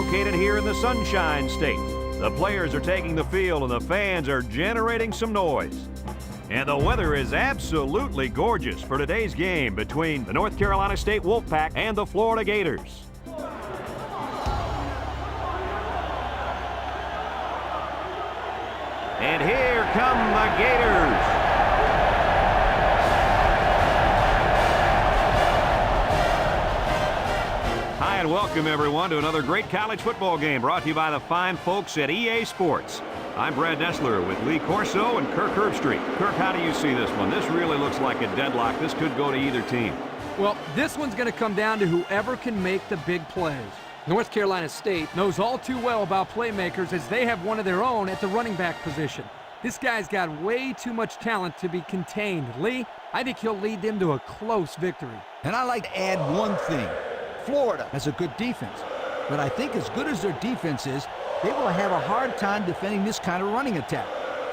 located here in the Sunshine State. The players are taking the field and the fans are generating some noise. And the weather is absolutely gorgeous for today's game between the North Carolina State Wolfpack and the Florida Gators. And here come the Gators. Hi and welcome everyone to another great college football game brought to you by the fine folks at EA Sports. I'm Brad Nessler with Lee Corso and Kirk Herbstreit. Kirk, how do you see this one? This really looks like a deadlock. This could go to either team. Well, this one's going to come down to whoever can make the big plays. North Carolina State knows all too well about playmakers as they have one of their own at the running back position. This guy's got way too much talent to be contained. Lee, I think he'll lead them to a close victory. And I like to add one thing. Florida has a good defense, but I think as good as their defense is, they will have a hard time defending this kind of running attack.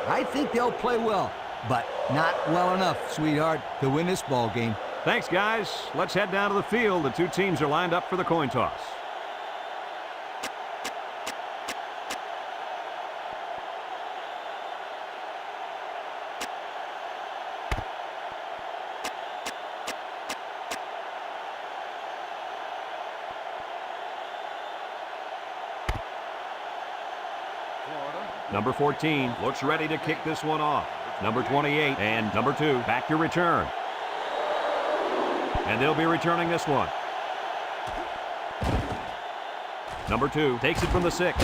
I think they'll play well, but not well enough, sweetheart, to win this ball game. Thanks, guys. Let's head down to the field. The two teams are lined up for the coin toss. Number 14 looks ready to kick this one off. Number 28 and number 2 back to return. And they'll be returning this one. Number 2 takes it from the 6.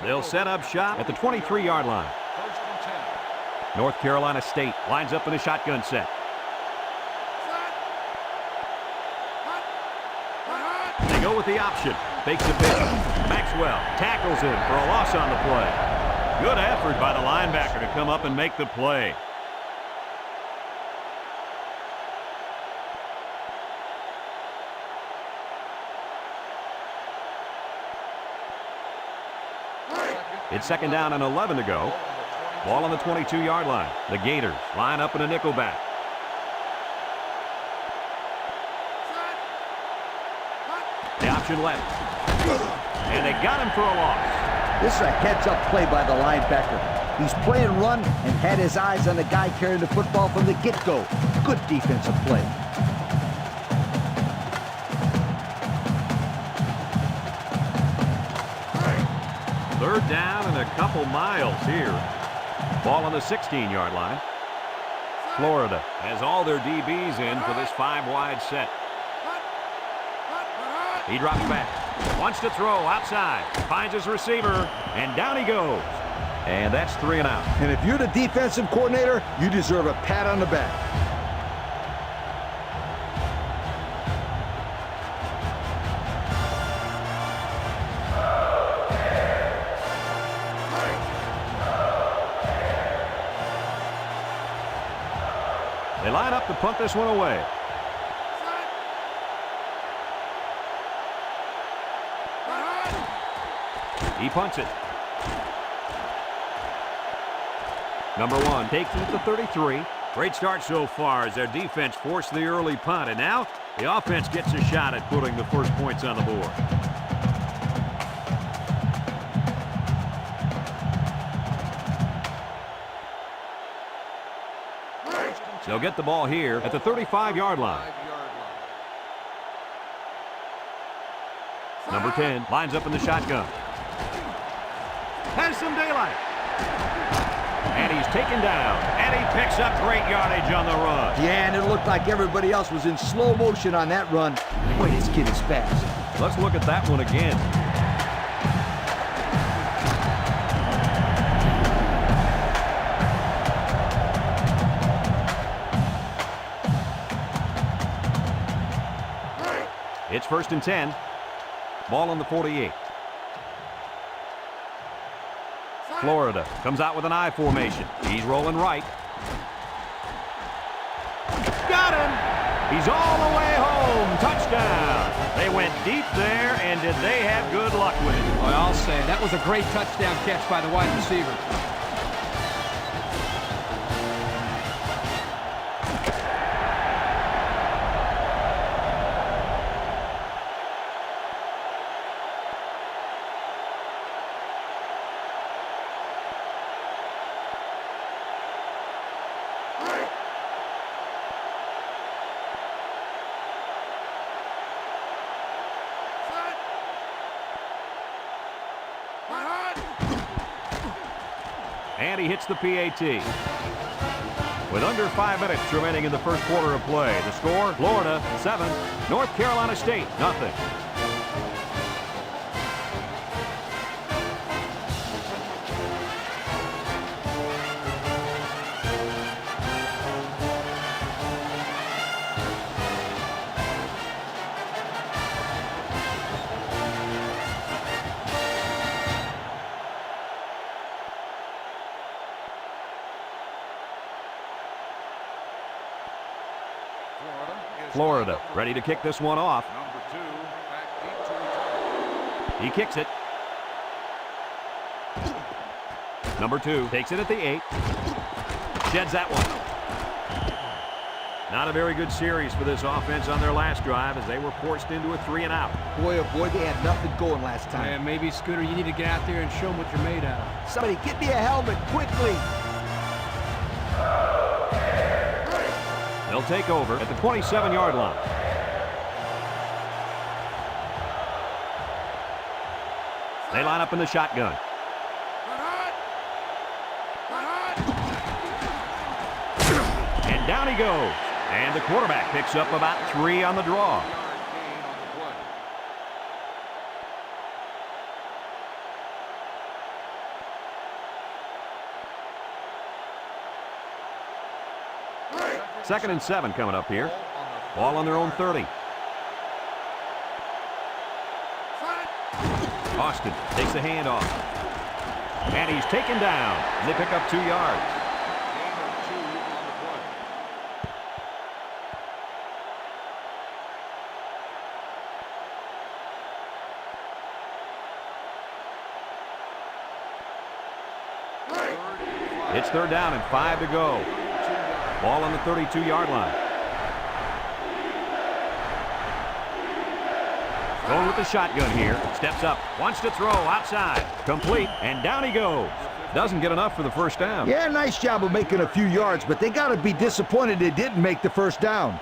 They'll set up shop at the 23-yard line. North Carolina State lines up in a shotgun set. They go with the option. Fakes the pitch. Maxwell tackles him for a loss on the play. Good effort by the linebacker to come up and make the play. It's second down and 11 to go. Ball on the 22-yard line. The Gators line up in a nickel back. The option left. And they got him for a loss. This is a heads-up play by the linebacker. He's playing run and had his eyes on the guy carrying the football from the get-go. Good defensive play. Third down and a couple miles here. Ball on the 16-yard line. Florida has all their DBs in for this 5-wide set. He drops back. Wants to throw outside. Finds his receiver. And down he goes. And that's 3 and out. And if you're the defensive coordinator, you deserve a pat on the back. They line up to punt this one away. He punts it. Number 1 takes it at the 33. Great start so far as their defense forced the early punt. And now the offense gets a shot at putting the first points on the board. They'll get the ball here at the 35-yard line. Number 10 lines up in the shotgun. Has some daylight. And he's taken down. And he picks up great yardage on the run. Yeah, and it looked like everybody else was in slow motion on that run. Boy, this kid is fast. Let's look at that one again. It's first and 10. Ball on the 48. Florida comes out with an I formation. He's rolling right. got him. He's all the way home. Touchdown. They went deep there, and did they have good luck with it? Well, I'll say, that was a great touchdown catch by the wide receiver. And he hits the PAT. With under 5 minutes remaining in the first quarter of play, the score, Florida 7, North Carolina State nothing. Florida ready to kick this one off. He kicks it. Number 2 takes it at the 8. Sheds that one. Not a very good series for this offense on their last drive as they were forced into a 3-and-out. Boy, oh boy, they had nothing going last time. Yeah, maybe, Scooter, you need to get out there and show them what you're made out of. Somebody get me a helmet quickly. They'll take over at the 27-yard line. They line up in the shotgun. And down he goes. And the quarterback picks up about 3 on the draw. Second and 7 coming up here. Ball on their own 30. Austin takes the handoff. And he's taken down. They pick up 2 yards. It's third down and 5 to go. Ball on the 32-yard line. Going with the shotgun here. Steps up. Wants to throw outside. Complete. And down he goes. Doesn't get enough for the first down. Yeah, nice job of making a few yards, but they got to be disappointed they didn't make the first down.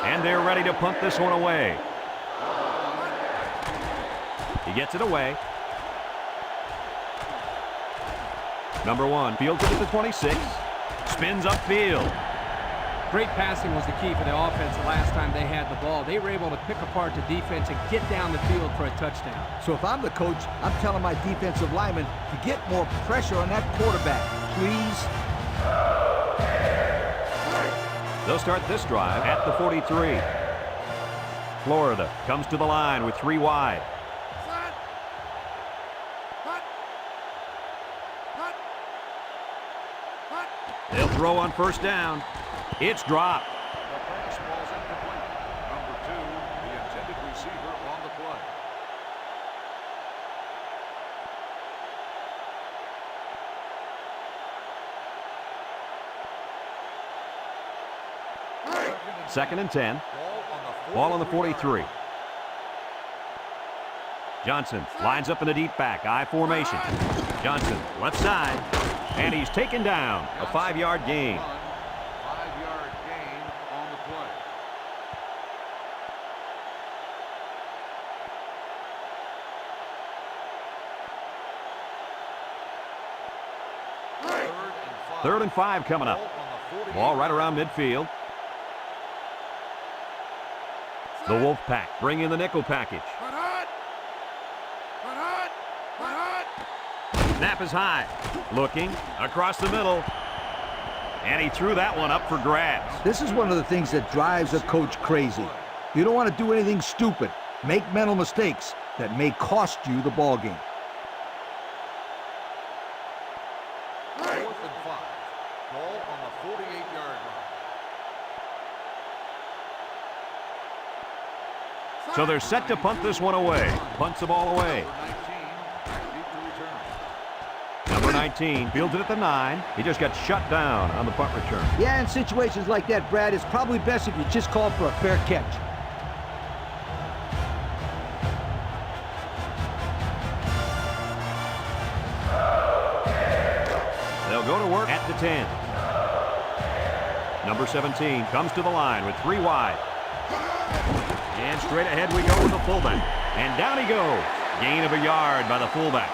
And they're ready to punt this one away. He gets it away. Number 1 fields it at the 26. Spins upfield. Great passing was the key for the offense the last time they had the ball. They were able to pick apart the defense and get down the field for a touchdown. So if I'm the coach, I'm telling my defensive linemen to get more pressure on that quarterback, please. They'll start this drive at the 43. Florida comes to the line with 3 wide. They'll throw on first down. It's dropped. The pass ball's incomplete. Number 2, the intended receiver on the play. Second and 10. Ball on the 43. Johnson lines up in the deep back. I formation. Johnson left side. And he's taken down. A 5-yard gain. 5-yard gain on the play. Third and 5 coming up. Ball right around midfield. The Wolfpack bring in the nickel package. Snap is high. Looking across the middle. And he threw that one up for grabs. This is one of the things that drives a coach crazy. You don't want to do anything stupid. Make mental mistakes that may cost you the ball game. 4th and 5. Ball on the 48-yard line. So they're set to punt this one away. Punts the ball away. Number 19 fields it at the 9. He just got shut down on the punt return. Yeah, in situations like that, Brad, it's probably best if you just call for a fair catch. They'll go to work at the 10. Number 17 comes to the line with 3 wide. And straight ahead we go with the fullback. And down he goes. Gain of a yard by the fullback.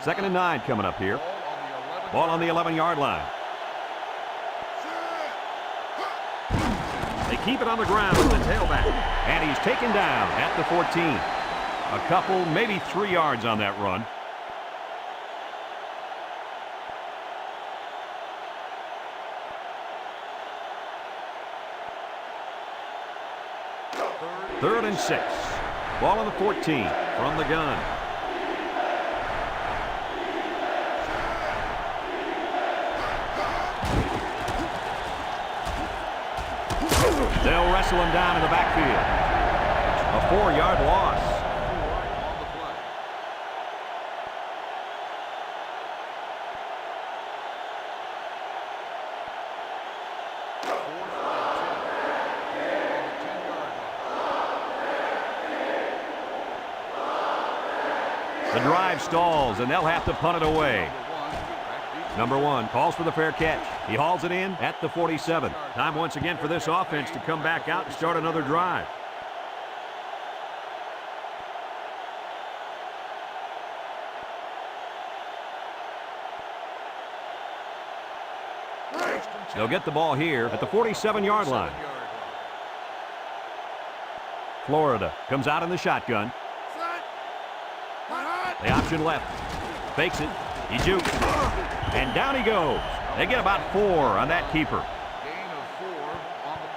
Second and 9 coming up here. Ball on the 11-yard line. They keep it on the ground with the tailback. And he's taken down at the 14. A couple, maybe 3 yards on that run. Third and 6. Ball on the 14 from the gun. They'll wrestle him down in the backfield. A 4-yard loss. The drive stalls, and they'll have to punt it away. Number 1 calls for the fair catch. He hauls it in at the 47. Time once again for this offense to come back out and start another drive. They'll get the ball here at the 47-yard line. Florida comes out in the shotgun. They option left. Fakes it. He jukes. And down he goes. They get about 4 on that keeper. Gain of 4 on the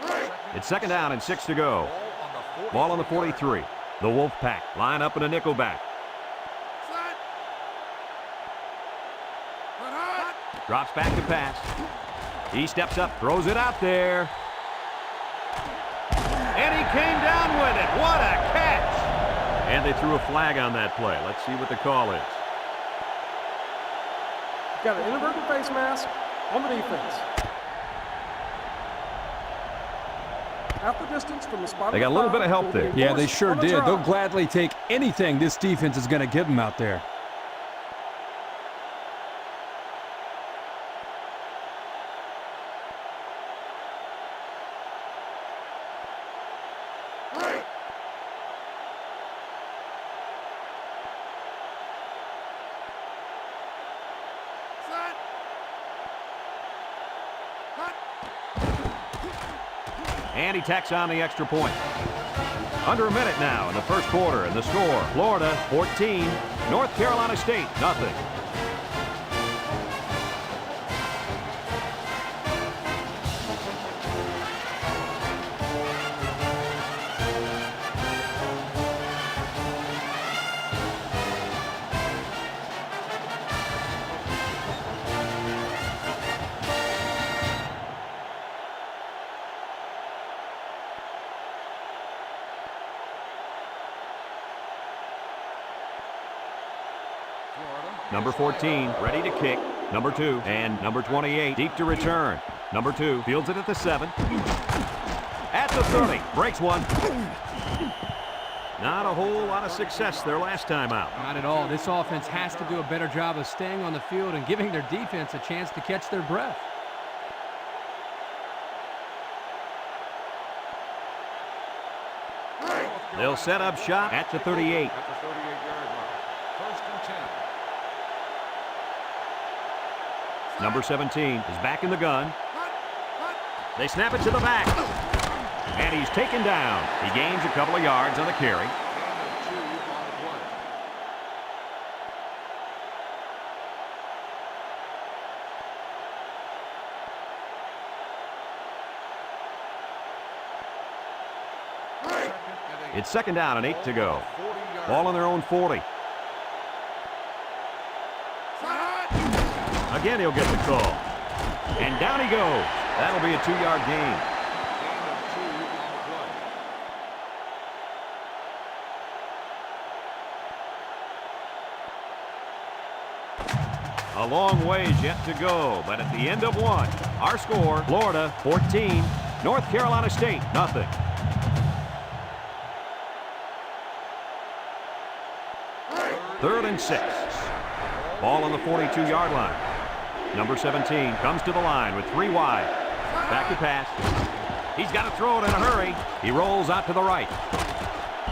play. It's second down and 6 to go. Ball on the 43. The Wolfpack line up in a nickel back. Drops back to pass. He steps up, throws it out there. And he came down with it. What a catch! And they threw a flag on that play. Let's see what the call is. Got an inadvertent face mask on the defense. Half the distance from the spot. They got a little bit of help there. Yeah, they sure did. They'll gladly take anything this defense is going to give them out there. And he tacks on the extra point. Under a minute now in the first quarter, and the score, Florida 14, North Carolina State nothing. Number 14, ready to kick. Number 2, and number 28, deep to return. Number 2 fields it at the 7. At the 30, breaks one. Not a whole lot of success their last time out. Not at all. This offense has to do a better job of staying on the field and giving their defense a chance to catch their breath. They'll set up shop at the 38. At the 38-yard line. First and 10. Number 17 is back in the gun. They snap it to the back. And he's taken down. He gains a couple of yards on the carry. Gain of 2 on the play. It's second down and 8 to go. 40-yard Ball on their own 40. Again, he'll get the call. And down he goes. That'll be a 2-yard gain. gain of 2 on the play. A long ways yet to go, but at the end of one, our score, Florida 14, North Carolina State nothing. Third and 6. Ball on the 42-yard line. Number 17 comes to the line with 3 wide. Back to pass. He's got to throw it in a hurry. He rolls out to the right.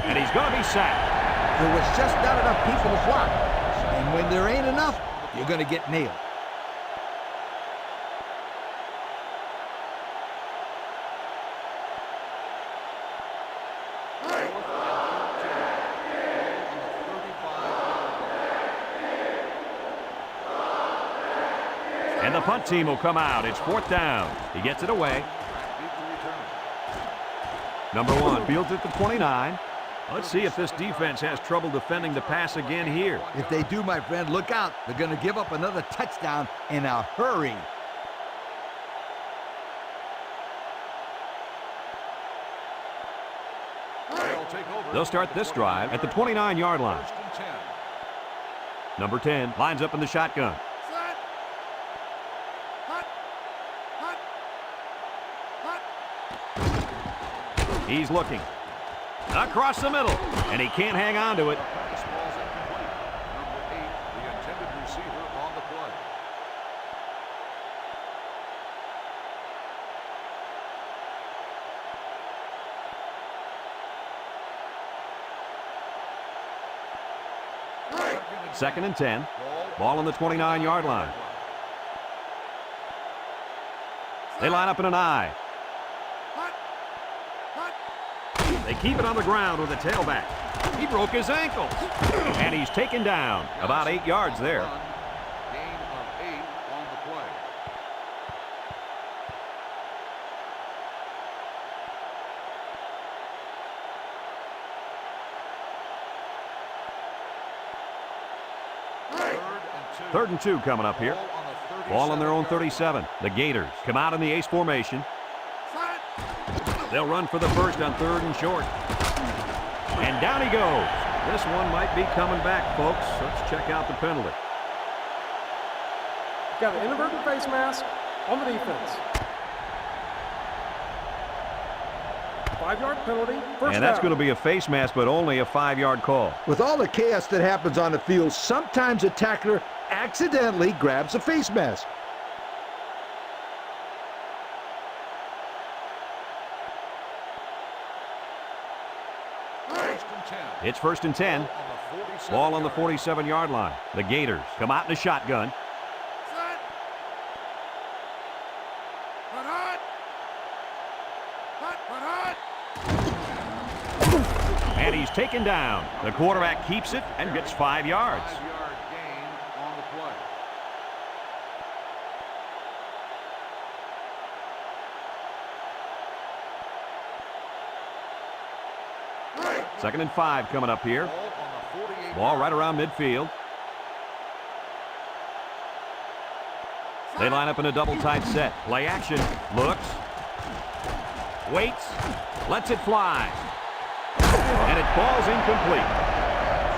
And he's going to be sacked. There was just not enough people to block. And when there ain't enough, you're going to get nailed. And the punt team will come out. It's 4th down. He gets it away. Number 1 fields at the 29. Let's see if this defense has trouble defending the pass again here. If they do, my friend, look out. They're going to give up another touchdown in a hurry. They'll start this drive at the 29-yard line. First and 10. Number 10 lines up in the shotgun. He's looking. Across the middle. And he can't hang on to it. Pass ball's incomplete. Number 8, the intended receiver on the play. Second and 10. Ball on the 29-yard line. They line up in an I. They keep it on the ground with a tailback. He broke his ankle. And he's taken down. About 8 yards there. Gain of 8 on the play. Third and 2 coming up here. Ball on their own 37. The Gators come out in the ace formation. They'll run for the first on 3rd and short. And down he goes. This one might be coming back, folks. Let's check out the penalty. Got an inadvertent face mask on the defense. 5-yard penalty. First And that's down. going to be a face mask, but only a 5-yard call. With all the chaos that happens on the field, sometimes a tackler accidentally grabs a face mask. It's 1st and 10. Ball on the 47-yard line. The Gators come out in a shotgun. And he's taken down. The quarterback keeps it and gets 5 yards. 5-yard gain on the play. Second and 5 coming up here. Ball on the 48. Ball right around midfield. They line up in a double tight set. Play action. Looks. Waits. Lets it fly. And it falls incomplete.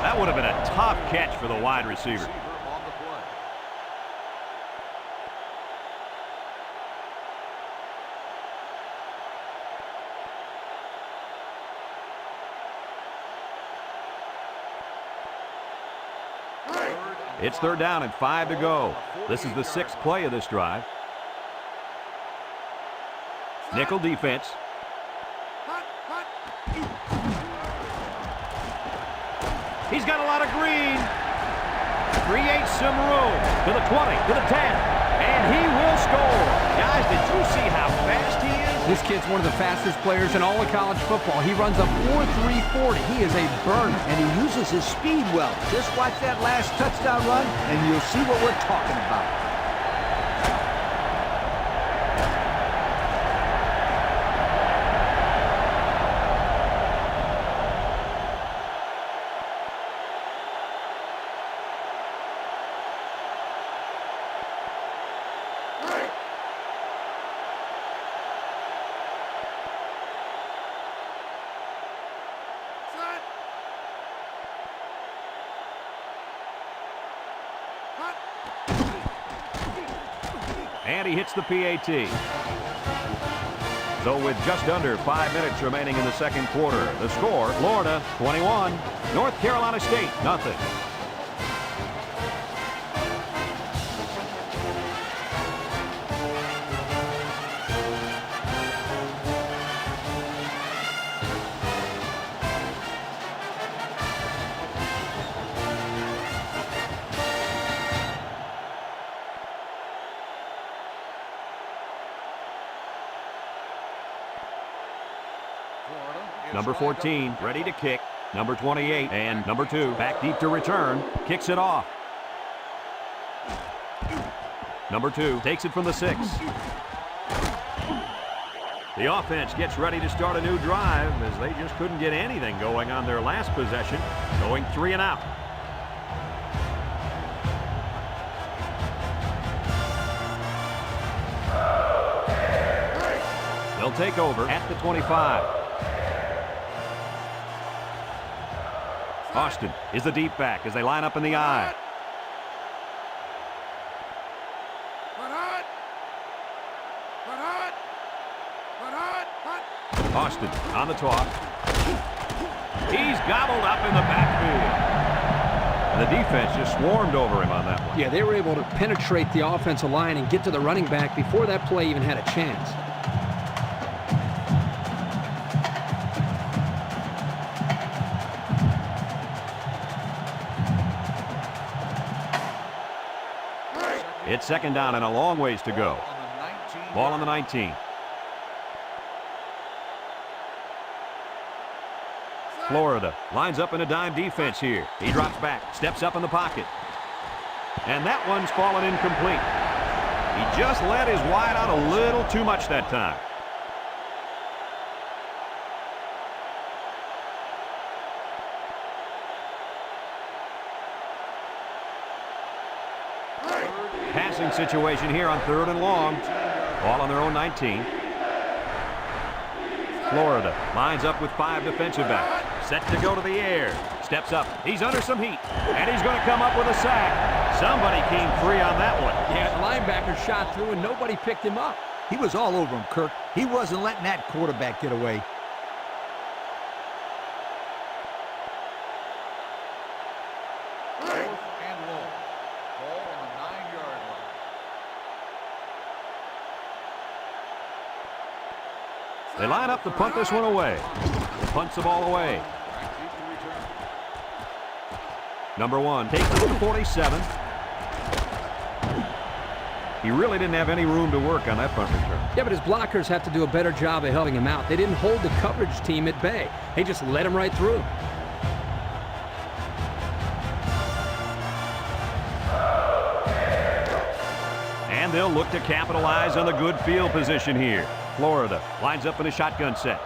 That would have been a tough catch for the wide receiver. Receiver on the play. It's 3rd down and 5 to go. This is the 6th play of this drive. Nickel defense. He's got a lot of green. Creates some room to the 20, to the 10, and he will score. Guys, did you see how fast he is? This kid's one of the fastest players in all of college football. He runs a 4.340. He is a burner. And he uses his speed well. Just watch that last touchdown run, and you'll see what we're talking about. And he hits the PAT. So with just under 5 minutes remaining in the second quarter, the score, Florida 21, North Carolina State nothing. Number 14, ready to kick. Number 28 and number 2, back deep to return. Kicks it off. Number 2 takes it from the 6. The offense gets ready to start a new drive as they just couldn't get anything going on their last possession, going 3 and out. They'll take over at the 25. Austin is the deep back as they line up in the I. Austin on the toss. He's gobbled up in the backfield. The defense just swarmed over him on that one. Yeah, they were able to penetrate the offensive line and get to the running back before that play even had a chance. It's second down and a long ways to go. Ball on the 19. Florida lines up in a dime defense here. He drops back, steps up in the pocket. And that one's fallen incomplete. He just let his wide out a little too much that time. Passing situation here on 3rd and long. Ball on their own 19. Florida lines up with 5 defensive backs. Set to go to the air. Steps up. He's under some heat. And he's going to come up with a sack. Somebody came free on that one. Yeah, the linebacker shot through and nobody picked him up. He was all over him, Kirk. He wasn't letting that quarterback get away. They line up to punt this one away. Punts the ball away. Number 1 takes it to the 47. He really didn't have any room to work on that punt return. Yeah, but his blockers have to do a better job of helping him out. They didn't hold the coverage team at bay. They just let him right through. And they'll look to capitalize on the good field position here. Florida lines up in a shotgun set.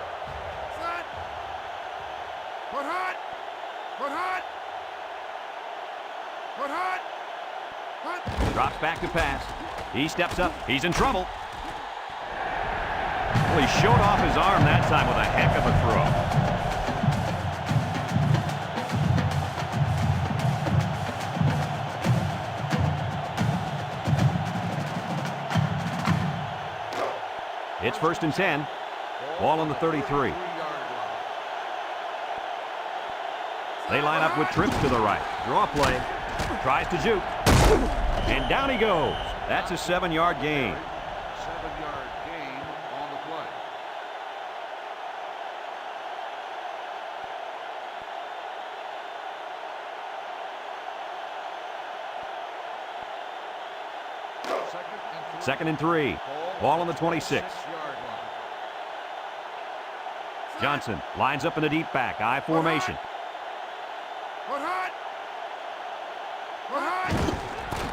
Drops back to pass. He steps up. He's in trouble. Well, he showed off his arm that time with a heck of a throw. It's 1st and 10. Ball on the 33. They line up with trips to the right. Draw play. Tries to juke. And down he goes. That's a 7-yard gain. 7-yard gain on the play. 2nd and 3. Ball on the 26. Johnson lines up in a deep back. I formation.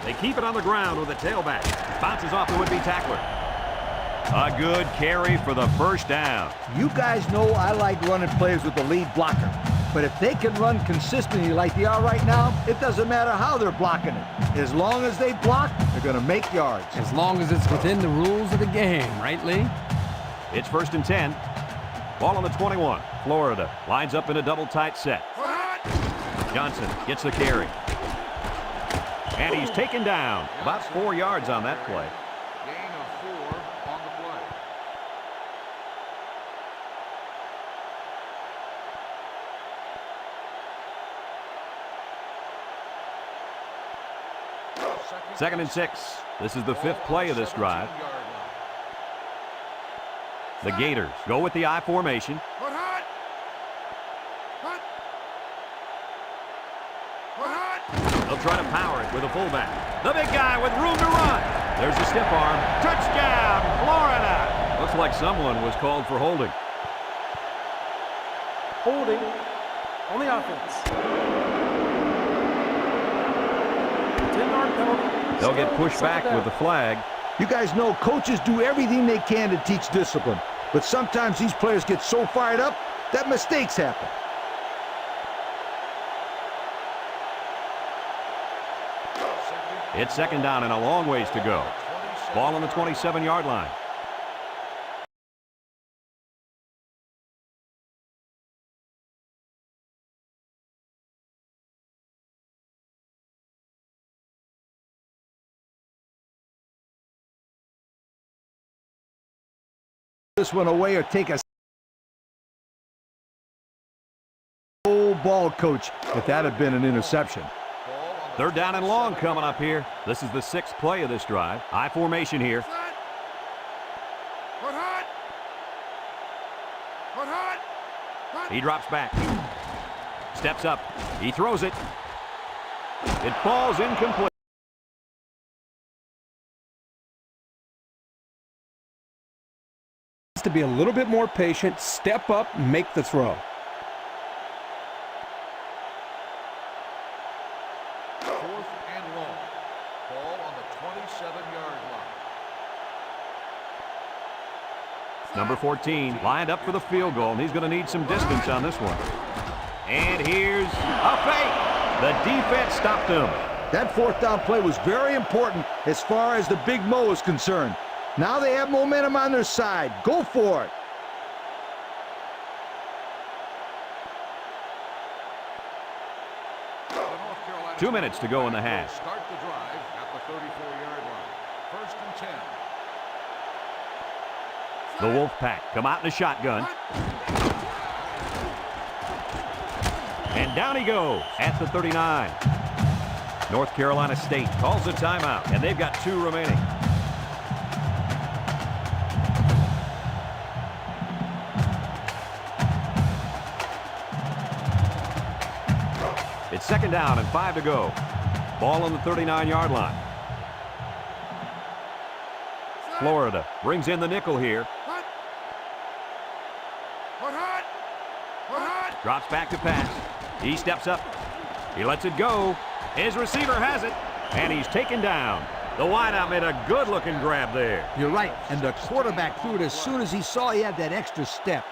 They keep it on the ground with a tailback. Bounces off the would-be tackler. A good carry for the first down. You guys know I like running plays with the lead blocker. But if they can run consistently like they are right now, it doesn't matter how they're blocking it. As long as they block, they're going to make yards. As long as it's within the rules of the game, right, Lee? It's 1st and 10. Ball on the 21. Florida lines up in a double tight set. Johnson gets the carry. And he's taken down. About 4 yards on that play. Gain of 4 on the play. 2nd and 6. This is the 5th play of this drive. The Gators go with the I formation. They'll try to power it with a fullback. The big guy with room to run. There's a stiff arm. Touchdown, Florida. Looks like someone was called for holding. Holding on the offense. 10-yard penalty. They'll get pushed back with the flag. You guys know coaches do everything they can to teach discipline. But sometimes these players get so fired up that mistakes happen. It's 2nd down and a long ways to go. Ball on the 27-yard line. This one away or take a ball, coach, if that had been an interception. 3rd down and long coming up here. This is the 6th play of this drive. I formation here. He drops back. Steps up. He throws it. It falls incomplete. To be a little bit more patient, step up, make the throw. Number 14 lined up for the field goal, and he's going to need some distance on this one. And here's a fake. The defense stopped him. That 4th down play was very important as far as the Big Mo is concerned. Now they have momentum on their side. Go for it. The 2 minutes to go in the half. Start the drive at the 34-yard line. 1st and 10. The Wolfpack come out in a shotgun. And down he goes at the 39. North Carolina State calls a timeout, and they've got 2 remaining. It's 2nd down and 5 to go. Ball on the 39-yard line. Florida brings in the nickel here. Drops back to pass. He steps up. He lets it go. His receiver has it, and he's taken down. The wideout made a good-looking grab there. You're right, and the quarterback threw it as soon as he saw he had that extra step.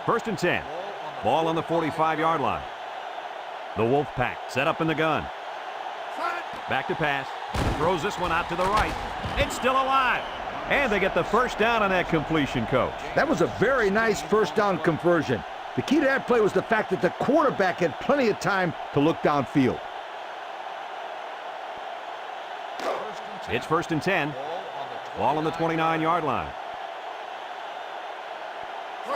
First and 10. Ball on the 45-yard line. The Wolfpack set up in the gun. Back to pass. Throws this one out to the right. It's still alive. And they get the first down on that completion, Coach. That was a very nice 1st down conversion. The key to that play was the fact that the quarterback had plenty of time to look downfield. It's 1st and 10. Ball on the 29-yard line.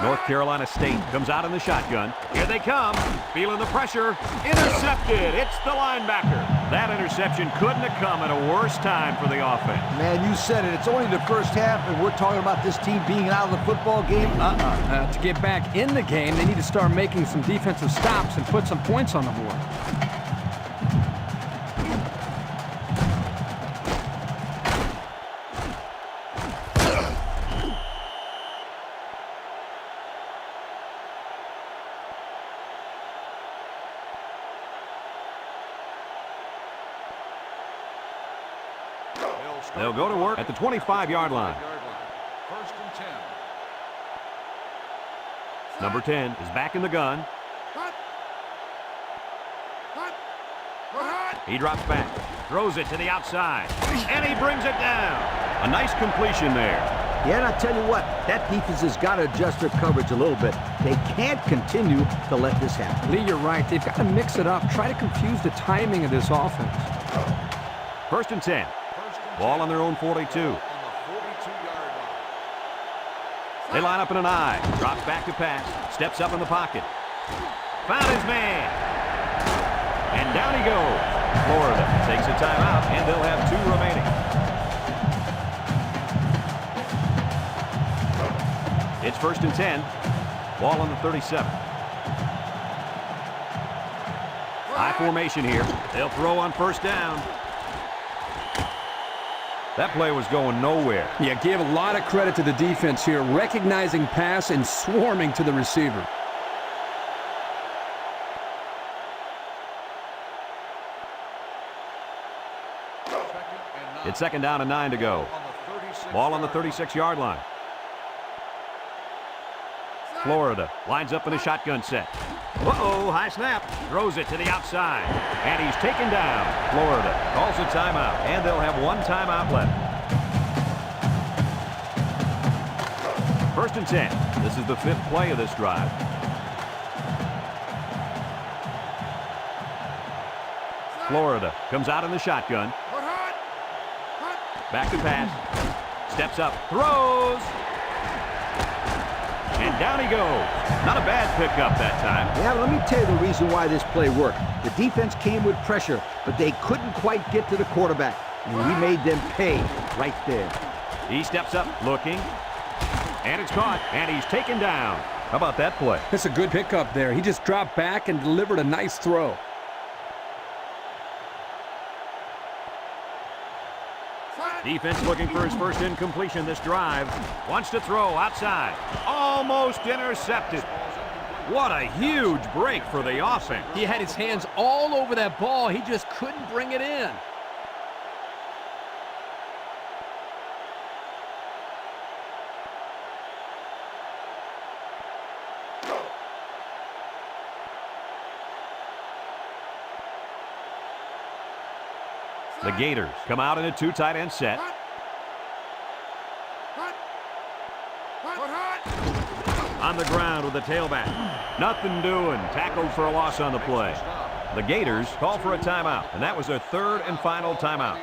North Carolina State comes out in the shotgun. Here they come. Feeling the pressure. Intercepted. It's the linebacker. That interception couldn't have come at a worse time for the offense. Man, you said it. It's only the first half, and we're talking about this team being out of the football game? To get back in the game, they need to start making some defensive stops and put some points on the board. They'll go to work at the 25-yard line. First and 10. Number 10 is back in the gun. He drops back, throws it to the outside, and he brings it down. A nice completion there. Yeah, and I tell you what, that defense has got to adjust their coverage a little bit. They can't continue to let this happen. Lee, you're right. They've got to mix it up. Try to confuse the timing of this offense. First and 10. Ball on their own 42. On the 42-yard line. They line up in an I. Drops back to pass. Steps up in the pocket. Found his man. And down he goes. Florida takes a timeout, and they'll have 2 remaining. It's first and 10. Ball on the 37. High formation here. They'll throw on first down. That play was going nowhere. Yeah, gave a lot of credit to the defense here, recognizing pass and swarming to the receiver. It's second down and 9 to go. Ball on the 36-yard line. Florida lines up in a shotgun set. Uh-oh, high snap. Throws it to the outside. And he's taken down. Florida calls a timeout, and they'll have 1 timeout left. First and 10. This is the 5th play of this drive. Florida comes out in the shotgun. Back to pass. Steps up. Throws. And down he goes. Not a bad pickup that time. Yeah, but let me tell you the reason why this play worked. The defense came with pressure, but they couldn't quite get to the quarterback. And we made them pay right there. He steps up, looking. And it's caught, and he's taken down. How about that play? That's a good pickup there. He just dropped back and delivered a nice throw. Defense looking for his first incompletion this drive. Wants to throw outside. Almost intercepted. What a huge break for the offense. He had his hands all over that ball. He just couldn't bring it in. The Gators come out in a 2 tight end set. On the ground with the tailback. Nothing doing. Tackled for a loss on the play. The Gators call for a timeout, and that was their 3rd and final timeout.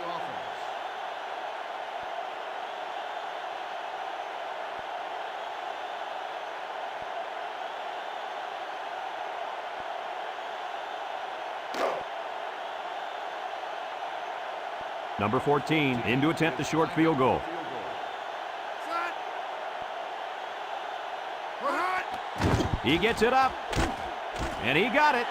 Number 14 in to attempt the short field goal. He gets it up, and he got it.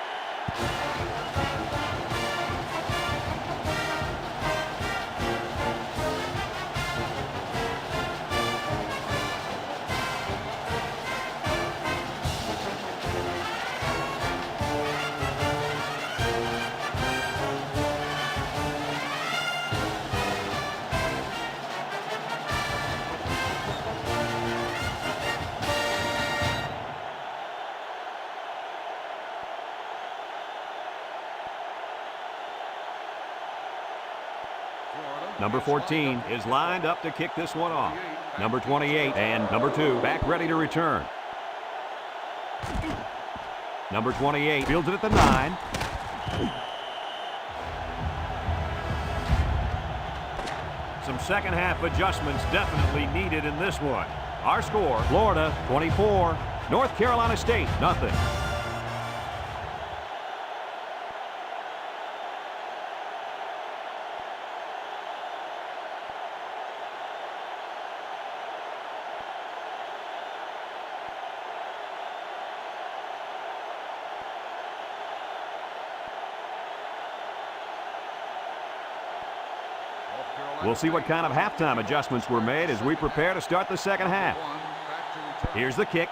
Number 14 is lined up to kick this one off. Number 28 and number 2 back ready to return. Number 28 fields it at the 9. Some second half adjustments definitely needed in this one. Our score, Florida 24, North Carolina State, nothing. We'll see what kind of halftime adjustments were made as we prepare to start the second half. Here's the kick.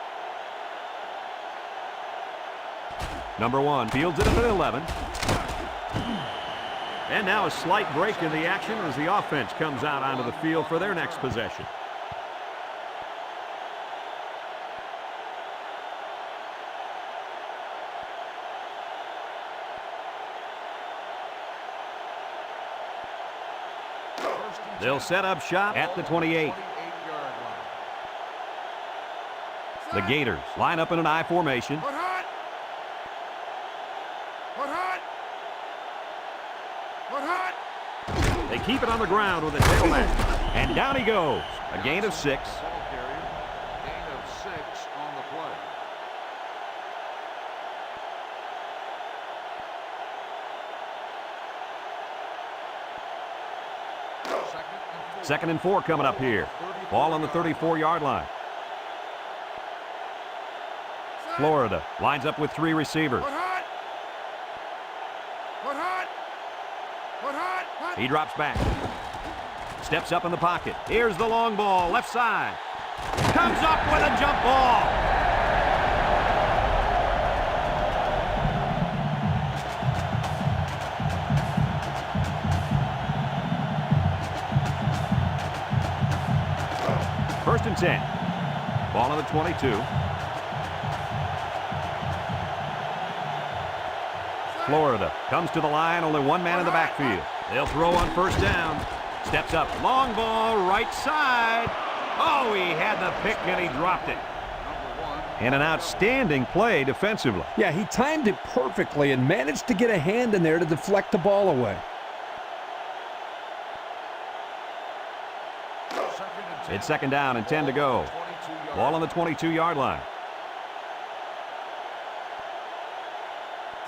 Number 1 fields it up at 11. And now a slight break in the action as the offense comes out onto the field for their next possession. They'll set up shop at the 28. The Gators line up in an I formation. They keep it on the ground with a tailback. And down he goes. A gain of 6. Gain of 6 on the play. Second and 4 coming up here. Ball on the 34-yard line. Florida lines up with 3 receivers. He drops back. Steps up in the pocket. Here's the long ball, left side. Comes up with a jump ball. First and 10. Ball on the 22. Florida comes to the line, only one man in the backfield. They'll throw on first down. Steps up, long ball, right side. Oh, he had the pick and he dropped it. And an outstanding play defensively. Yeah, he timed it perfectly and managed to get a hand in there to deflect the ball away. It's second down and 10 to go. Ball on the 22-yard line.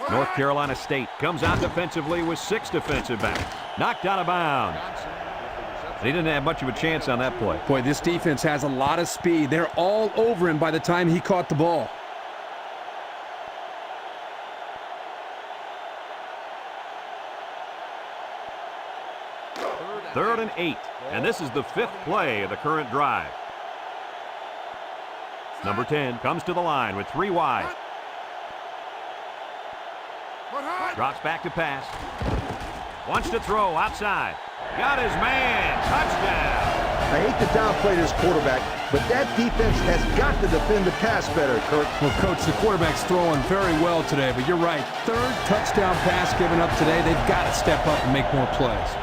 North Carolina State comes out defensively with 6 defensive backs. Knocked out of bounds. And he didn't have much of a chance on that play. Boy, this defense has a lot of speed. They're all over him by the time he caught the ball. Third and 8. And this is the 5th play of the current drive. Number 10 comes to the line with 3 wide. Drops back to pass. Wants to throw outside. Got his man. Touchdown. I hate to downplay this quarterback, but that defense has got to defend the pass better, Kirk. Well, Coach, the quarterback's throwing very well today, but you're right. 3rd touchdown pass given up today. They've got to step up and make more plays.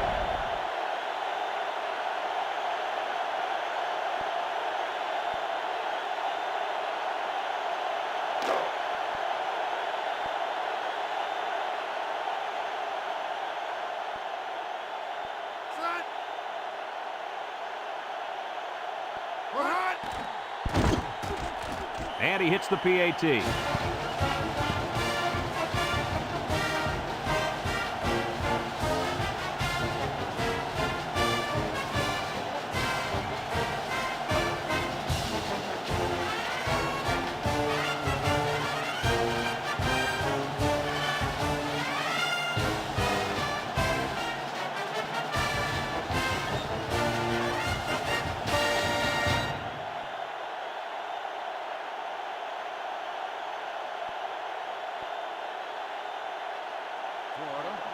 And he hits the PAT.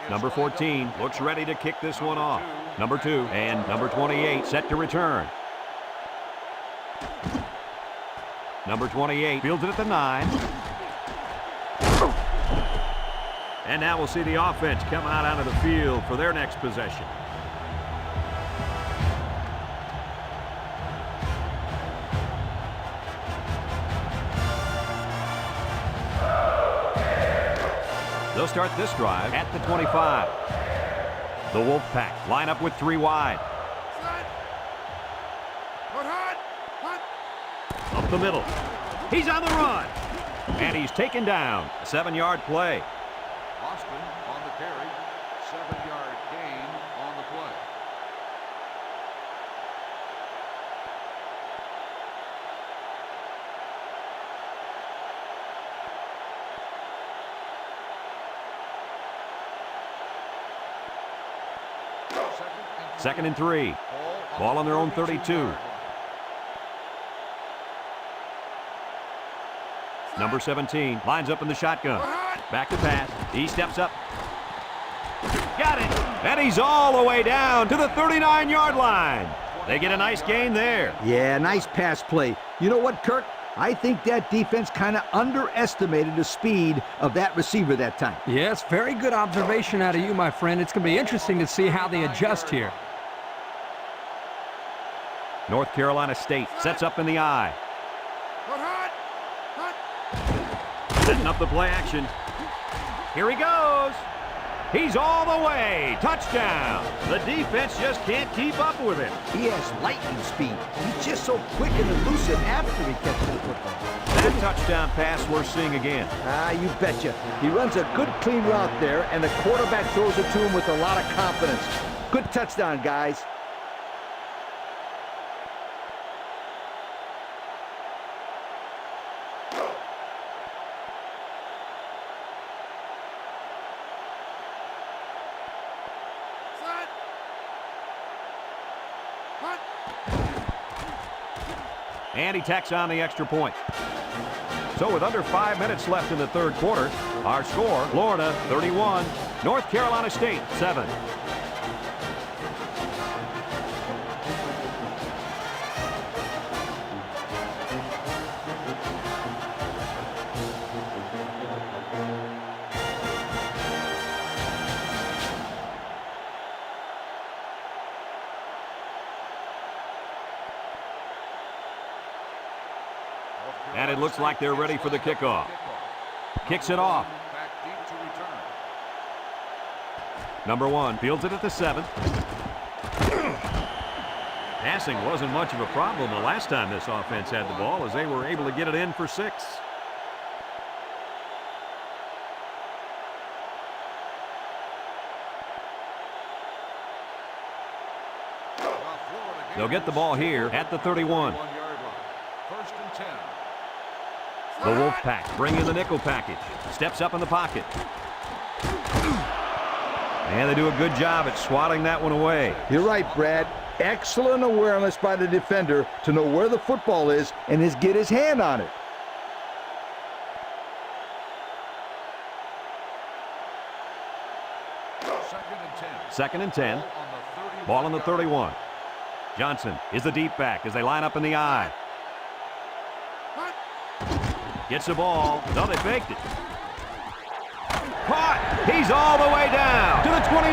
Number 14 looks ready to kick this one off. Number 2 and number 28 set to return. Number 28 fields it at the 9. And now we'll see the offense come out onto the field for their next possession. They'll start this drive at the 25. The Wolfpack line up with 3 wide. Up the middle. He's on the run. And he's taken down. A 7-yard play. Austin on the carry. 7-yard gain on the play. Second and 3. Ball on their own 32. Number 17 lines up in the shotgun. Back to pass. He steps up. Got it. And he's all the way down to the 39-yard line. They get a nice gain there. Yeah, nice pass play. You know what, Kirk? I think that defense kind of underestimated the speed of that receiver that time. Yes, very good observation out of you, my friend. It's going to be interesting to see how they adjust here. North Carolina State sets up in the I. Setting up the play action. Here he goes. He's all the way. Touchdown. The defense just can't keep up with him. He has lightning speed. He's just so quick and elusive after he catches the football. That touchdown pass we're seeing again. Ah, you betcha. He runs a good, clean route there, and the quarterback throws it to him with a lot of confidence. Good touchdown, guys. And he tacks on the extra point. So with under 5 minutes left in the third quarter, our score, Florida 31, North Carolina State 7. And it looks like they're ready for the kickoff. Kicks it off. Back deep to return. Number 1 fields it at the 7. Passing wasn't much of a problem the last time this offense had the ball, as they were able to get it in for 6. They'll get the ball here at the 31. 1-yard line. First and 10. The Wolfpack bring in the nickel package. Steps up in the pocket. And they do a good job at swatting that one away. You're right, Brad. Excellent awareness by the defender to know where the football is and get his hand on it. Second and 10. Second and 10. Ball on the 31. Johnson is the deep back as they line up in the I. Gets the ball. No, they faked it. Caught. He's all the way down to the 29.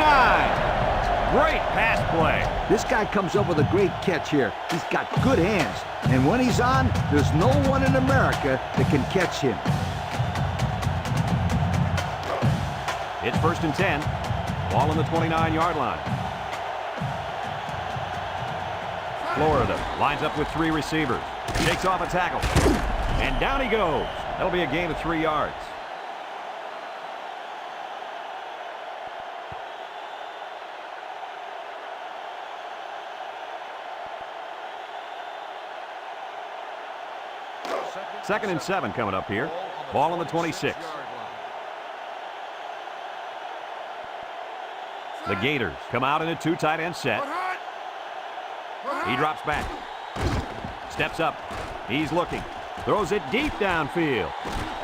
Great pass play. This guy comes up with a great catch here. He's got good hands. And when he's on, there's no one in America that can catch him. It's first and 10. Ball on the 29-yard line. Florida lines up with 3 receivers. Takes off a tackle. And down he goes. That'll be a gain of 3 yards. Second and 7 coming up here. Ball on the 26. The Gators come out in a 2 tight end set. He drops back. Steps up. He's looking. Throws it deep downfield.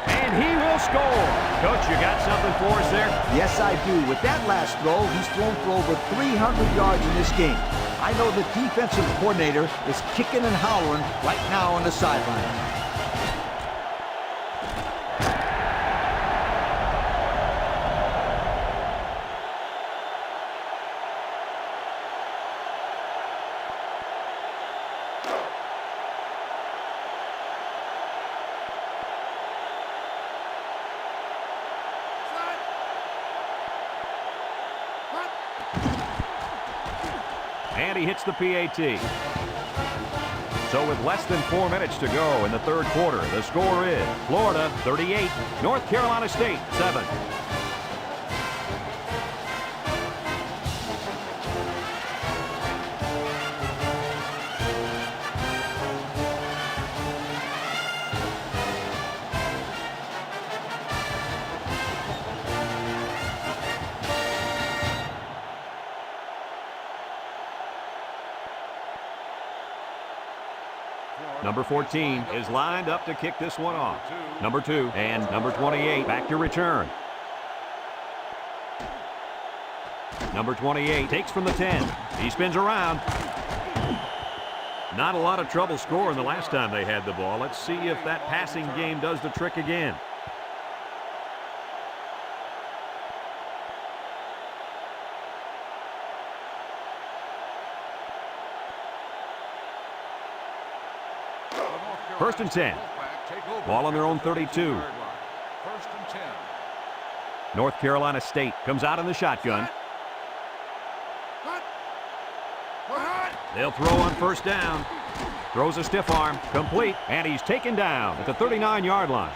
And he will score. Coach, you got something for us there? Yes, I do. With that last throw, he's thrown for over 300 yards in this game. I know the defensive coordinator is kicking and hollering right now on the sideline. And he hits the PAT. So with less than 4 minutes to go in the third quarter, the score is Florida 38, North Carolina State 7. Number 14 is lined up to kick this one off. Number 2 and number 28 back to return. Number 28 takes from the 10. He spins around. Not a lot of trouble scoring the last time they had the ball. Let's see if that passing game does the trick again. First and 10. Ball on their own 32. First and 10. North Carolina State comes out in the shotgun. They'll throw on first down. Throws a stiff arm. Complete. And he's taken down at the 39-yard line.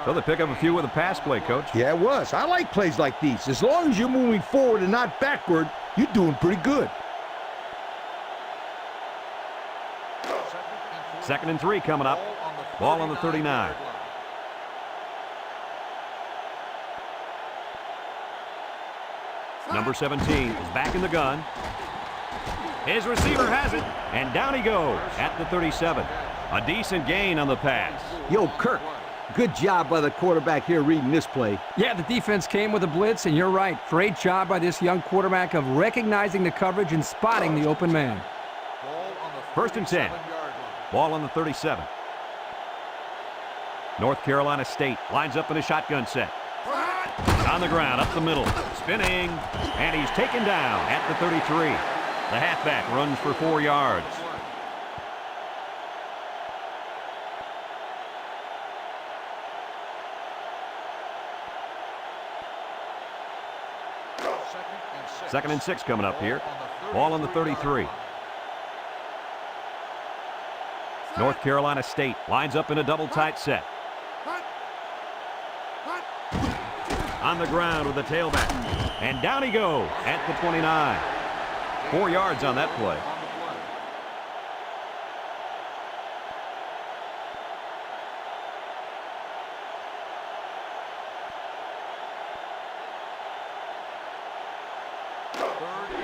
So they pick up a few with a pass play, Coach. Yeah, it was. I like plays like these. As long as you're moving forward and not backward, you're doing pretty good. Second and 3 coming up. Ball on the 39. Number 17 is back in the gun. His receiver has it, and down he goes at the 37. A decent gain on the pass. Yo, Kirk, good job by the quarterback here reading this play. Yeah, the defense came with a blitz, and you're right. Great job by this young quarterback of recognizing the coverage and spotting the open man. First and 10. Ball on the 37. North Carolina State lines up in a shotgun set. On the ground, up the middle, spinning, and he's taken down at the 33. The halfback runs for 4 yards. Second and 6 coming up here. Ball on the 33. North Carolina State lines up in a double tight set. On the ground with the tailback. And down he goes at the 29. 4 yards on that play.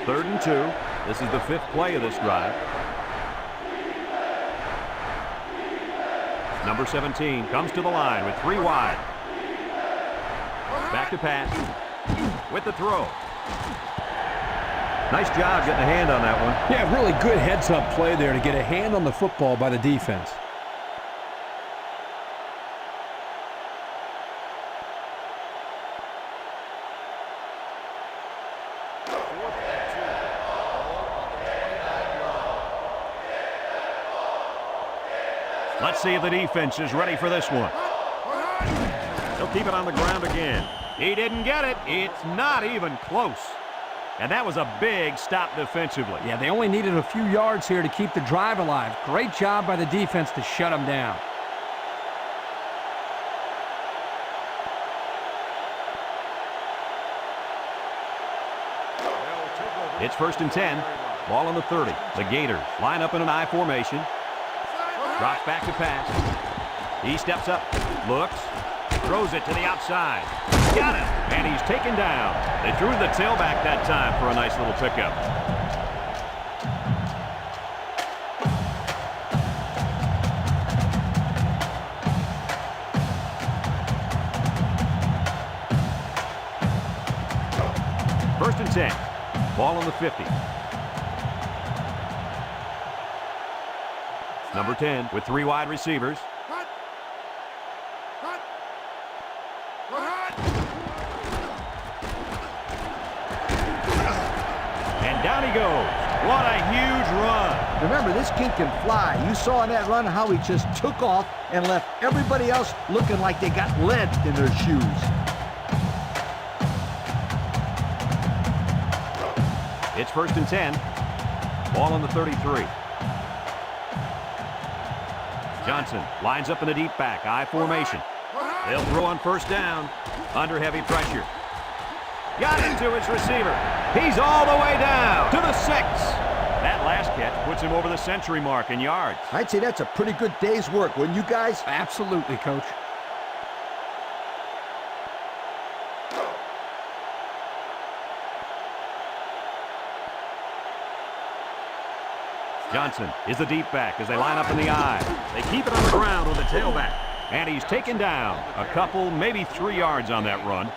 Third and 2. This is the 5th play of this drive. Number 17 comes to the line with 3 wide. Back to pass with the throw. Nice job getting a hand on that one. Yeah, really good heads-up play there to get a hand on the football by the defense. Let's see if the defense is ready for this one. He'll keep it on the ground again. He didn't get it. It's not even close. And that was a big stop defensively. Yeah, they only needed a few yards here to keep the drive alive. Great job by the defense to shut them down. It's first and 10. Ball on the 30. The Gators line up in an I formation. Drops back to pass. He steps up, looks, throws it to the outside. Got it, and he's taken down. They threw the tailback that time for a nice little pickup. First and 10. Ball on the 50. Number 10 with 3 wide receivers. And down he goes. What a huge run. Remember, this kid can fly. You saw in that run how he just took off and left everybody else looking like they got lead in their shoes. It's first and 10. Ball on the 33. Johnson lines up in the deep back, I formation. They'll throw on first down, under heavy pressure. Got it to his receiver. He's all the way down to the 6. That last catch puts him over the century mark in yards. I'd say that's a pretty good day's work, wouldn't you guys? Absolutely, Coach. Johnson is the deep back as they line up in the I. They keep it on the ground with the tailback. And he's taken down a couple, maybe 3 yards on that run.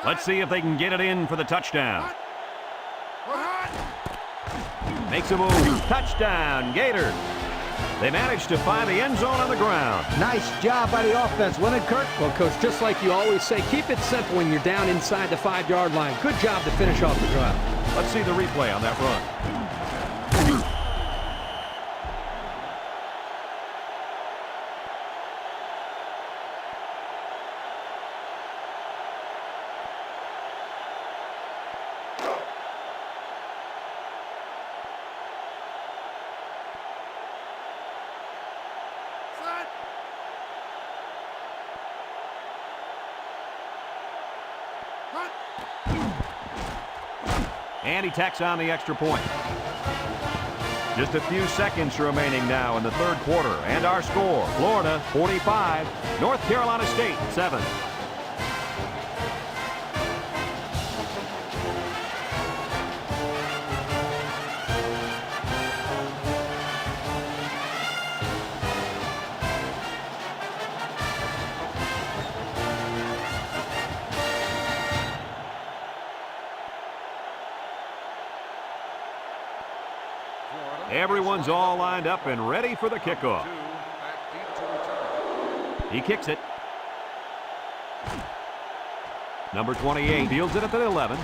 Let's see if they can get it in for the touchdown. Makes a move. Touchdown, Gators. They managed to find the end zone on the ground. Nice job by the offense, wasn't it, Kirk? Well, Coach, just like you always say, keep it simple when you're down inside the 5-yard line. Good job to finish off the drive. Let's see the replay on that run. And he tacks on the extra point. Just a few seconds remaining now in the third quarter. And our score, Florida 45, North Carolina State 7. Everyone's all lined up and ready for the kickoff. He kicks it. Number 28 fields it at the 11.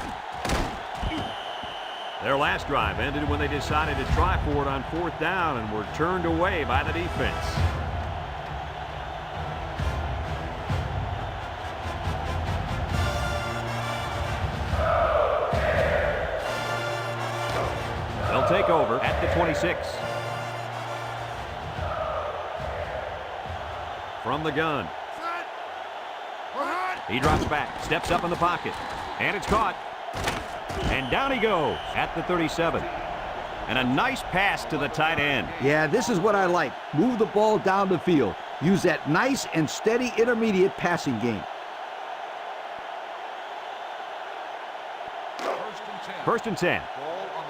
Their last drive ended when they decided to try for it on fourth down and were turned away by the defense. They'll take over at the 26. From the gun. He drops back, steps up in the pocket, and it's caught. And down he goes at the 37. And a nice pass to the tight end. Yeah, this is what I like. Move the ball down the field. Use that nice and steady intermediate passing game. First and 10.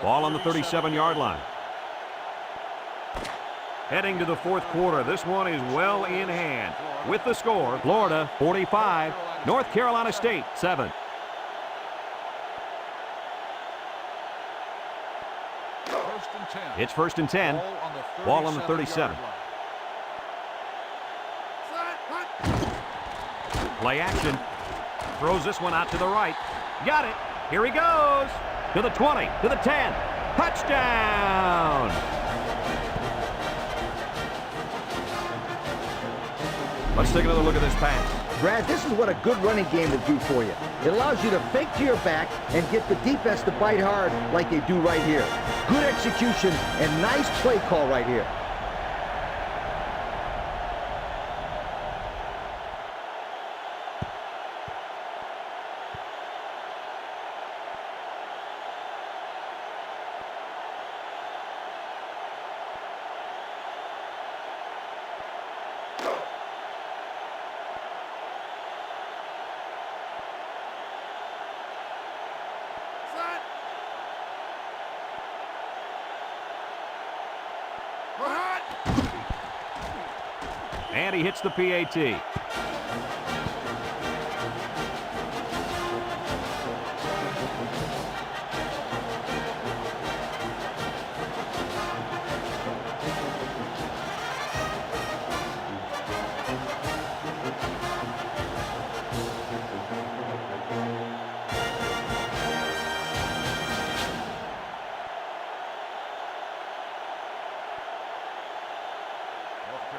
Ball on the 37-yard line. Heading to the fourth quarter, this one is well in hand. With the score, Florida 45, North Carolina State 7. It's first and 10. Ball on the 37. Play action. Throws this one out to the right. Got it. Here he goes. To the 20, to the 10. Touchdown! Let's take another look at this pass. Brad, this is what a good running game will do for you. It allows you to fake to your back and get the defense to bite hard like they do right here. Good execution and nice play call right here. And he hits the PAT.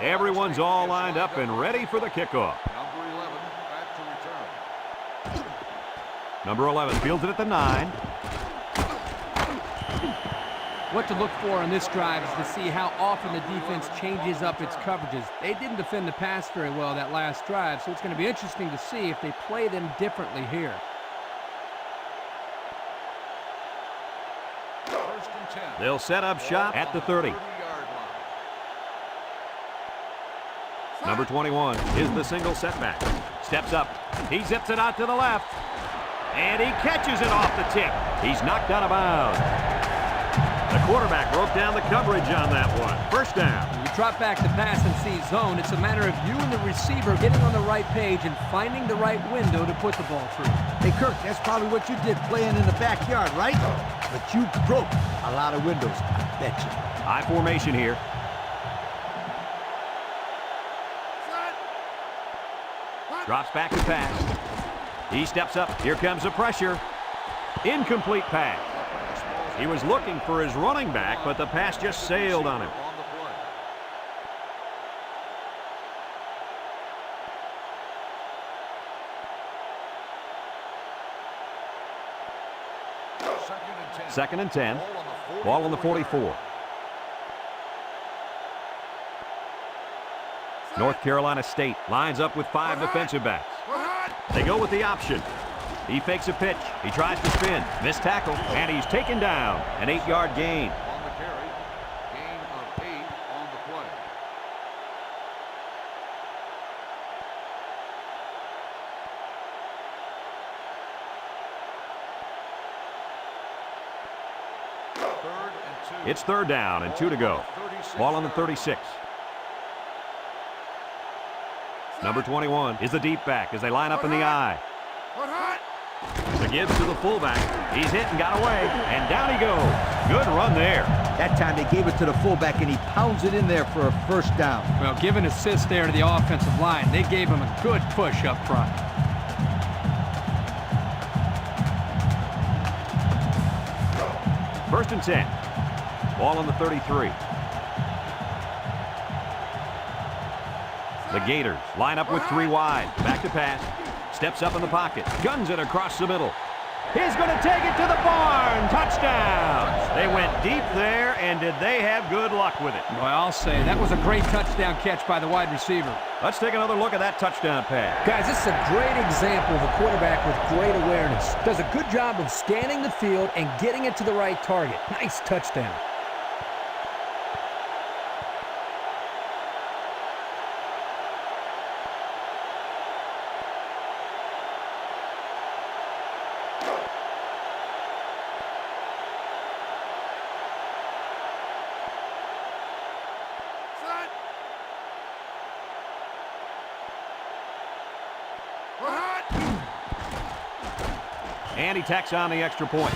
Everyone's all lined up and ready for the kickoff. Number 11 back to return. Number 11 fields it at the 9. What to look for on this drive is to see how often the defense changes up its coverages. They didn't defend the pass very well that last drive, so it's going to be interesting to see if they play them differently here. First and 10. They'll set up shop at the 30. 30-yard line. Number 21 is the single setback. Steps up. He zips it out to the left. And he catches it off the tip. He's knocked out of bounds. The quarterback broke down the coverage on that one. First down. When you drop back to pass and see zone, it's a matter of you and the receiver getting on the right page and finding the right window to put the ball through. Hey, Kirk, that's probably what you did playing in the backyard, right? But you broke a lot of windows, I bet you. High formation here. Drops back to pass. He steps up. Here comes the pressure. Incomplete pass. He was looking for his running back, but the pass just sailed on him. On the play. Second and 10. Ball on the 44. North Carolina State lines up with 5 defensive backs. They go with the option. He fakes a pitch. He tries to spin. Missed tackle, and he's taken down. An 8-yard gain. On the carry. Gain of 8 on the play. Third and 2. It's third down and 2 to go. Ball on the 36. Number 21 is the deep back as they line up in the I. The gives to the fullback. He's hit and got away, and down he goes. Good run there. That time they gave it to the fullback, and he pounds it in there for a first down. Well, give an assist there to the offensive line. They gave him a good push up front. First and 10. Ball on the 33. The Gators line up with 3 wide. Back to pass. Steps up in the pocket. Guns it across the middle. He's going to take it to the barn. Touchdown. They went deep there, and did they have good luck with it? Well, I'll say that was a great touchdown catch by the wide receiver. Let's take another look at that touchdown pass. Guys, this is a great example of a quarterback with great awareness. Does a good job of scanning the field and getting it to the right target. Nice touchdown. And he tacks on the extra point.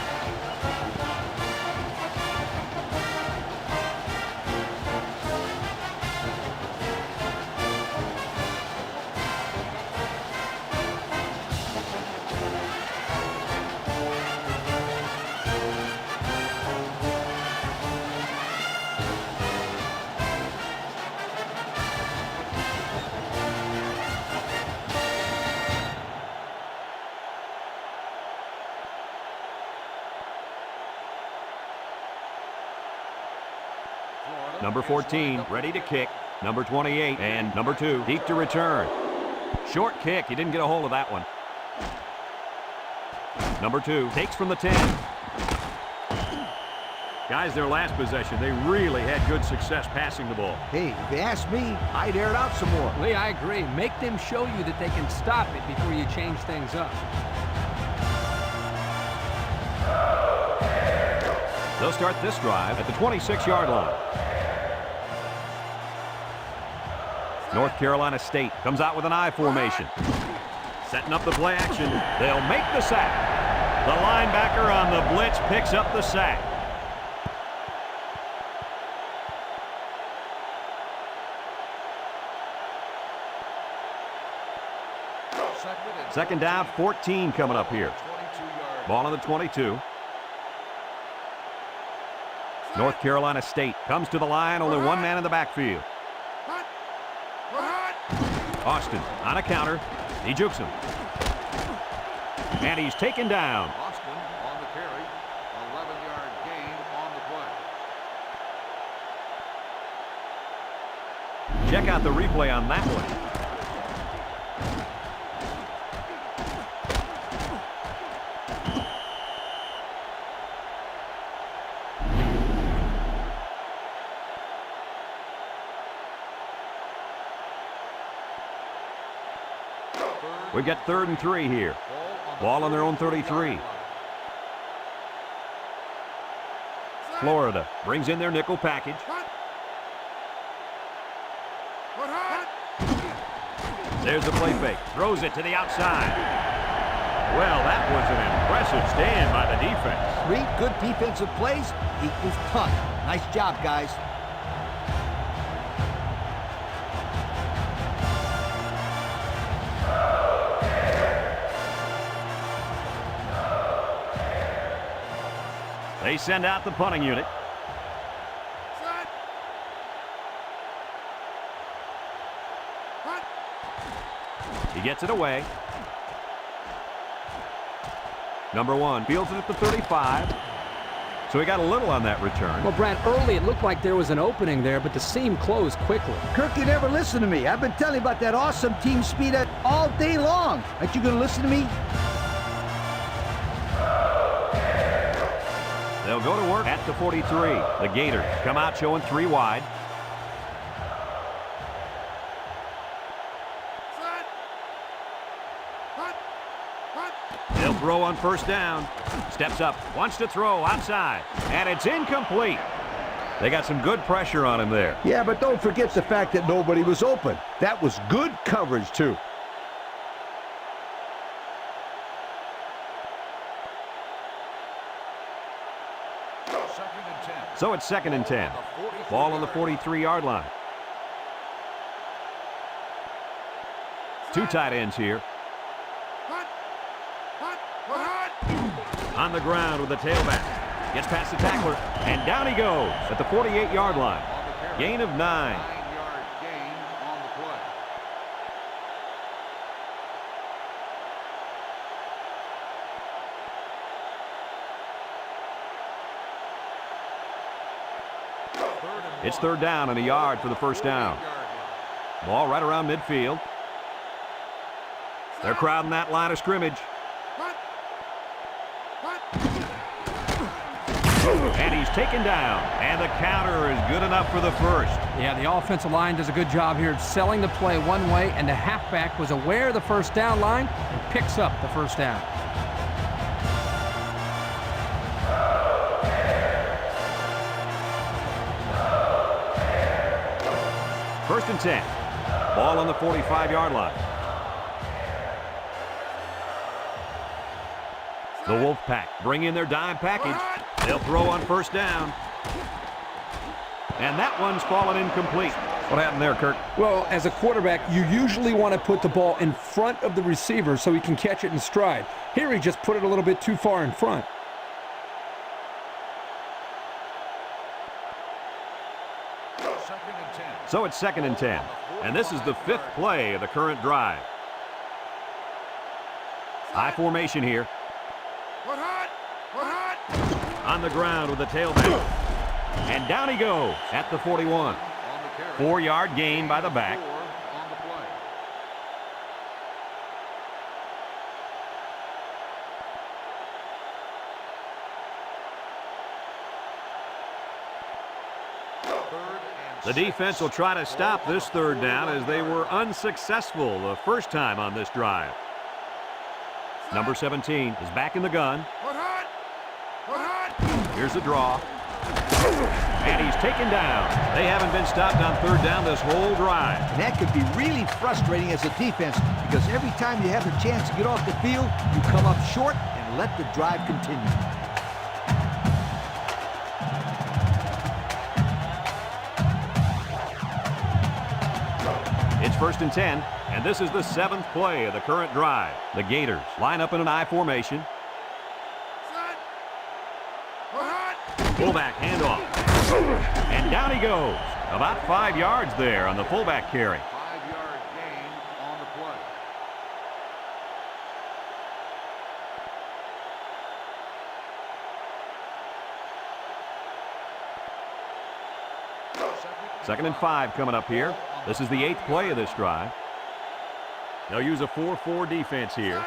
Number 14, ready to kick. Number 28 and number 2, deep to return. Short kick. He didn't get a hold of that one. Number 2 takes from the 10. Guys, their last possession, they really had good success passing the ball. Hey, if you ask me, I'd air it out some more. Lee, I agree. Make them show you that they can stop it before you change things up. They'll start this drive at the 26-yard line. North Carolina State comes out with an I formation. Setting up the play action. They'll make the sack. The linebacker on the blitz picks up the sack. Second down, 14 coming up here. Ball on the 22. North Carolina State comes to the line, only one man in the backfield. Austin on a counter. He jukes him. And he's taken down. Austin on the carry. 11-yard gain on the play. Check out the replay on that one. We've got 3rd and 3 here. Ball on their own 33. Florida brings in their nickel package. There's the play fake. Throws it to the outside. Well, that was an impressive stand by the defense. 3 good defensive plays equals ton. Nice job, guys. They send out the punting unit. He gets it away. Number 1 fields it at the 35. So he got a little on that return. Well, Brad, early it looked like there was an opening there, but the seam closed quickly. Kirk, you never listen to me. I've been telling you about that awesome team speed all day long. Aren't you going to listen to me? They'll go to work at the 43. The Gators come out showing 3 wide. They'll throw on 1st down. Steps up, wants to throw outside, and it's incomplete. They got some good pressure on him there. Yeah, but don't forget the fact that nobody was open. That was good coverage, too. So it's 2nd and 10. Ball on the 43-yard line. 2 tight ends here. On the ground with the tailback. Gets past the tackler, and down he goes at the 48-yard line. Gain of 9. 9-yard gain on the play. It's 3rd down and a yard for the 1st down. Ball right around midfield. They're crowding that line of scrimmage. And he's taken down. And the counter is good enough for the 1st. Yeah, the offensive line does a good job here of selling the play one way, and the halfback was aware of the 1st down line and picks up the 1st down. First and 10. Ball on the 45-yard line. The Wolfpack bring in their dime package. They'll throw on 1st down. And that one's fallen incomplete. What happened there, Kirk? Well, as a quarterback, you usually want to put the ball in front of the receiver so he can catch it in stride. Here he just put it a little bit too far in front. So it's 2nd and 10. And this is the 5th play of the current drive. High formation here. On the ground with the tailback. And down he goes at the 41. 4-yard gain by the back. The defense will try to stop this 3rd down as they were unsuccessful the 1st time on this drive. Number 17 is back in the gun. Here's the draw. And he's taken down. They haven't been stopped on 3rd down this whole drive. And that could be really frustrating as a defense because every time you have a chance to get off the field, you come up short and let the drive continue. It's 1st and 10, and this is the 7th play of the current drive. The Gators line up in an I formation. Fullback handoff. And down he goes. About 5 yards there on the fullback carry. 5-yard gain 2nd and 5 coming up here. This is the 8th play of this drive. They'll use a 4-4 defense here.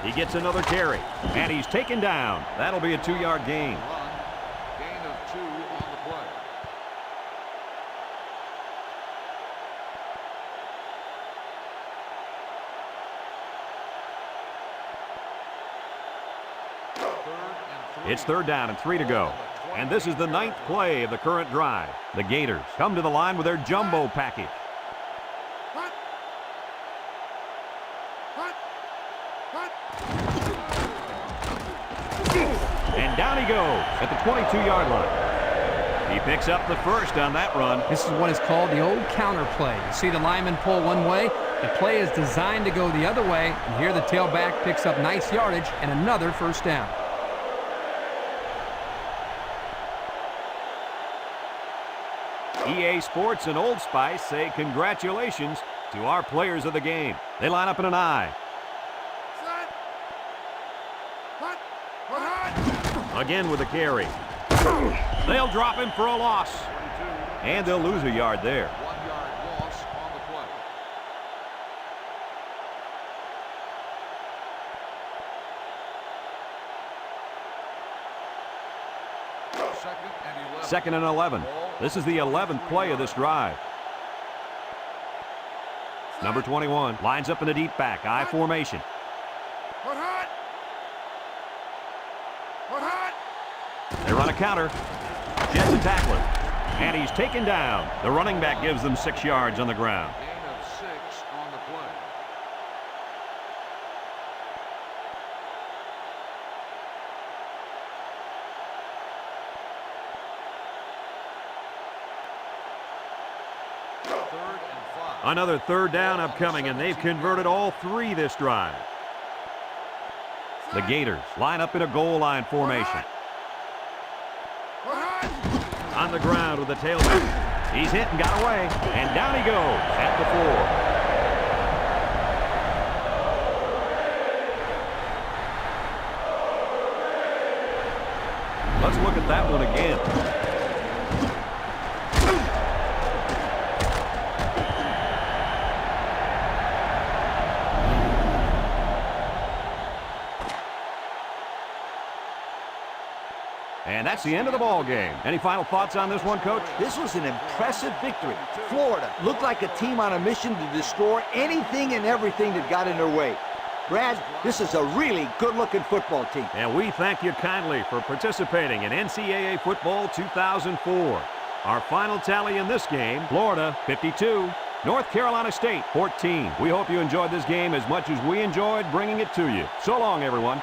He gets another carry, and he's taken down. That'll be a 2-yard gain. Gain of 2 on the play. It's 3rd down and 3 to go. And this is the 9th play of the current drive. The Gators come to the line with their jumbo package. And down he goes at the 22-yard line. He picks up the first on that run. This is what is called the old counter play. You see the lineman pull one way, the play is designed to go the other way, and here the tailback picks up nice yardage and another first down. EA Sports and Old Spice say congratulations to our players of the game. They line up in an I. Again with a carry. They'll drop him for a loss. And they'll lose a yard there. 1-yard loss on the play. Second and 11. This is the 11th play of this drive. Number 21 lines up in the deep back, I formation. They run a counter. Jets a tackler. And he's taken down. The running back gives them 6 yards on the ground. Gain of 6 on the play. Another 3rd down upcoming, and they've converted all 3 this drive. The Gators line up in a goal line formation. On the ground with the tailback. He's hit and got away, and down he goes at the 4. Let's look at that one again. And that's the end of the ball game. Any final thoughts on this one, Coach? This was an impressive victory. Florida looked like a team on a mission to destroy anything and everything that got in their way. Brad, this is a really good-looking football team. And we thank you kindly for participating in NCAA Football 2004. Our final tally in this game, Florida 52, North Carolina State 14. We hope you enjoyed this game as much as we enjoyed bringing it to you. So long, everyone.